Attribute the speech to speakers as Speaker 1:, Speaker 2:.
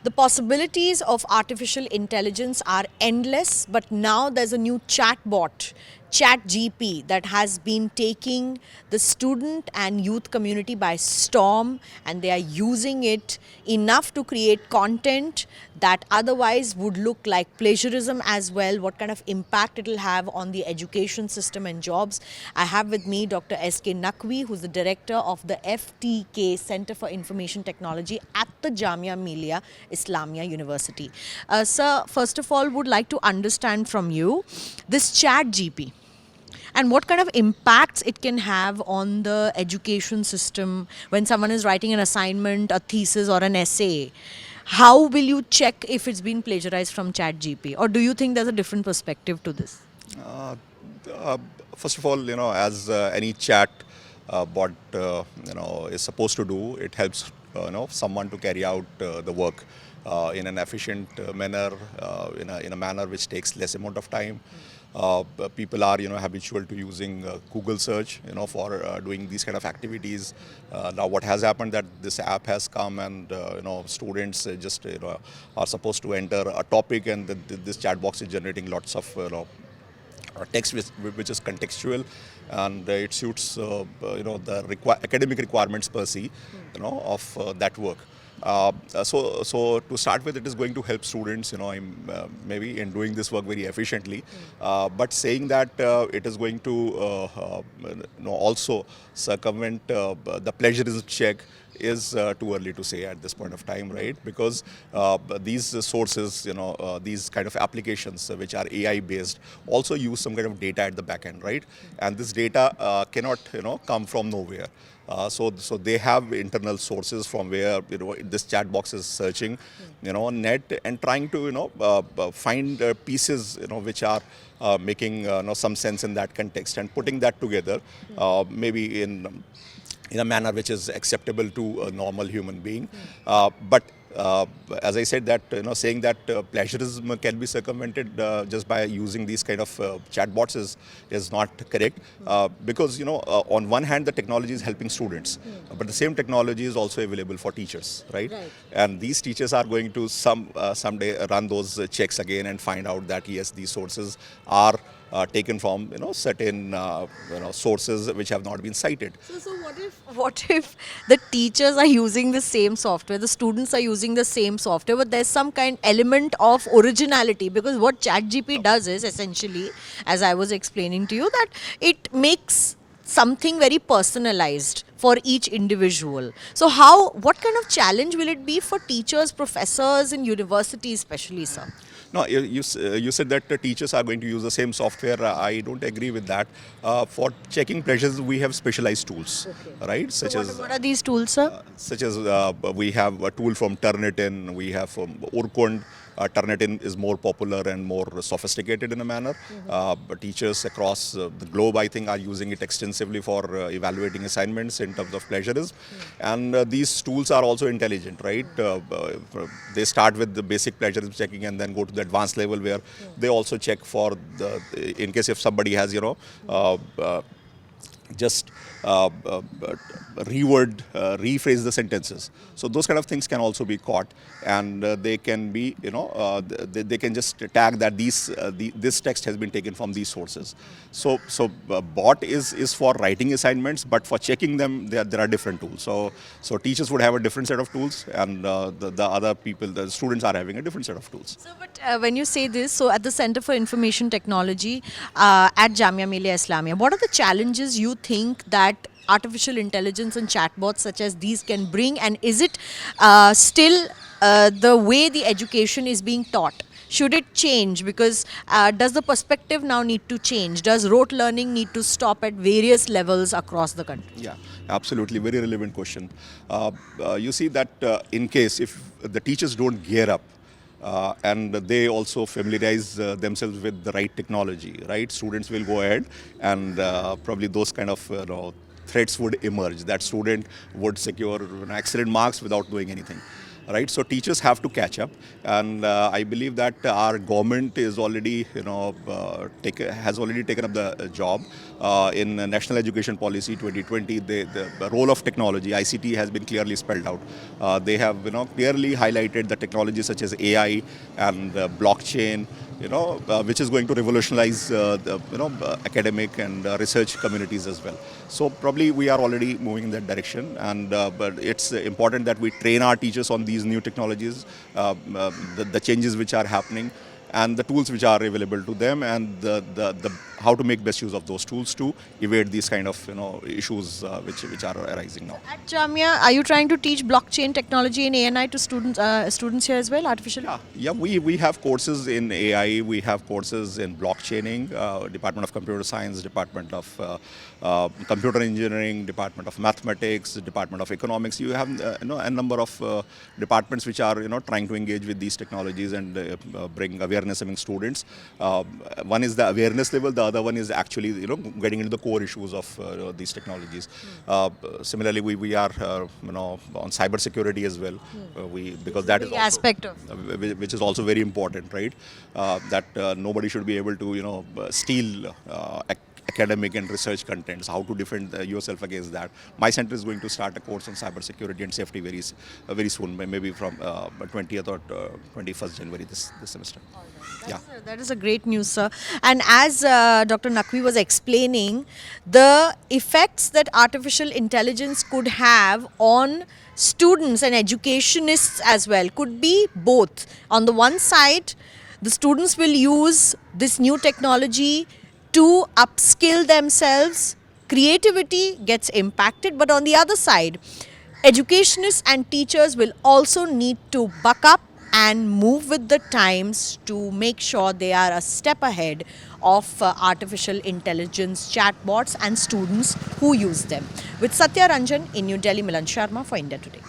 Speaker 1: The possibilities of artificial intelligence are endless, but now there's a new chatbot, ChatGP, that has been taking the student and youth community by storm, and they are using it enough to create content that otherwise would look like plagiarism as well. What kind of impact it will have on the education system and jobs. I have with me Dr S K Naqvi, who's the director of the FTK Center for Information Technology at the Jamia Millia Islamia University. Sir, first of all, would like to understand from you this ChatGP and what kind of impacts it can have on the education system when someone is writing an assignment, a thesis, or an essay. How will you check if it's been plagiarized from ChatGP, or do you think there's a different perspective to this?
Speaker 2: Uh, uh, First of all, as any chat bot, is supposed to do, it helps, someone to carry out the work in an efficient manner, in a manner which takes less amount of time. People are, habitual to using Google search, for doing these kind of activities. Now, what has happened that this app has come and, students just, are supposed to enter a topic, and this chat box is generating lots of, text which is contextual, and it suits the academic requirements per se, of that work. So to start with, it is going to help students, maybe in doing this work very efficiently. But saying that it is going to also circumvent the plagiarism check is too early to say at this point of time, right? Because these sources, these kind of applications which are AI based also use some kind of data at the back end, right? And this data cannot, come from nowhere. So they have internal sources from where, this chat box is searching, net, and trying to, find pieces, which are making some sense in that context, and putting that together, maybe in a manner which is acceptable to a normal human being. But as I said, that saying that plagiarism can be circumvented just by using these kind of chatbots is not correct, because on one hand the technology is helping students, but the same technology is also available for teachers, right? And these teachers are going to someday run those checks again and find out that yes, these sources are taken from certain sources which have not been cited.
Speaker 1: So what if the teachers are using the same software, the students are using the same software, but there's some kind element of originality? Because what ChatGPT does is essentially, as I was explaining to you, that it makes something very personalized for each individual. So what kind of challenge will it be for teachers, professors in universities especially, sir?
Speaker 2: No, you said that the teachers are going to use the same software. I don't agree with that. For checking plagiarism, we have specialized tools, right?
Speaker 1: What are these tools, sir?
Speaker 2: Such as we have a tool from Turnitin, we have from Urkund. Turnitin is more popular and more sophisticated in a manner. But teachers across the globe, I think, are using it extensively for evaluating assignments in terms of plagiarism. And these tools are also intelligent, right? They start with the basic plagiarism checking and then go to the advanced level where they also check for in case if somebody has, just rephrase the sentences. So those kind of things can also be caught, and they can be, they can just tag that this text has been taken from these sources. So bot is for writing assignments, but for checking them, there are different tools. So teachers would have a different set of tools, and the other people, the students, are having a different set of tools.
Speaker 1: So, but when you say this, so at the Center for Information Technology at Jamia Millia Islamia, what are the challenges you think that artificial intelligence and chatbots such as these can bring, and is it still the way the education is being taught? Should it change? Because does the perspective now need to change? Does rote learning need to stop at various levels across the country?
Speaker 2: Yeah, absolutely. Very relevant question. You see that in case if the teachers don't gear up, and they also familiarize themselves with the right technology, right? Students will go ahead and probably those kind of threats would emerge. That student would secure excellent marks without doing anything. right? So teachers have to catch up, and I believe that our government is already, has already taken up the job in National Education Policy 2020. The role of technology, ICT, has been clearly spelled out. They have, clearly highlighted the technologies such as AI and blockchain, which is going to revolutionize the academic and research communities as well. So probably we are already moving in that direction, and but it's important that we train our teachers on these new technologies, the changes which are happening, and the tools which are available to them, and the how to make best use of those tools to evade these kind of issues which are arising now.
Speaker 1: At Jamia, are you trying to teach blockchain technology and AI to students here as well, artificial?
Speaker 2: Yeah, we have courses in AI, we have courses in blockchaining, Department of Computer Science, Department of Computer Engineering, Department of Mathematics, Department of Economics. You have a number of departments which are trying to engage with these technologies and bring awareness among students. One is the awareness level, the other one is actually getting into the core issues of these technologies. Similarly, we are on cyber security as well. We because that is
Speaker 1: Big
Speaker 2: also,
Speaker 1: aspect of.
Speaker 2: which is also very important, right? That nobody should be able to steal academic and research contents, how to defend yourself against that. My center is going to start a course on cyber security and safety very soon, maybe from 20th or 21st January this semester. Yeah.
Speaker 1: That is a great news, sir. And as Dr. Naqvi was explaining, the effects that artificial intelligence could have on students and educationists as well could be both. On the one side, the students will use this new technology to upskill themselves, creativity gets impacted, but on the other side, educationists and teachers will also need to buck up and move with the times to make sure they are a step ahead of artificial intelligence chatbots and students who use them. With Satya Ranjan in New Delhi, Milan Sharma for India Today.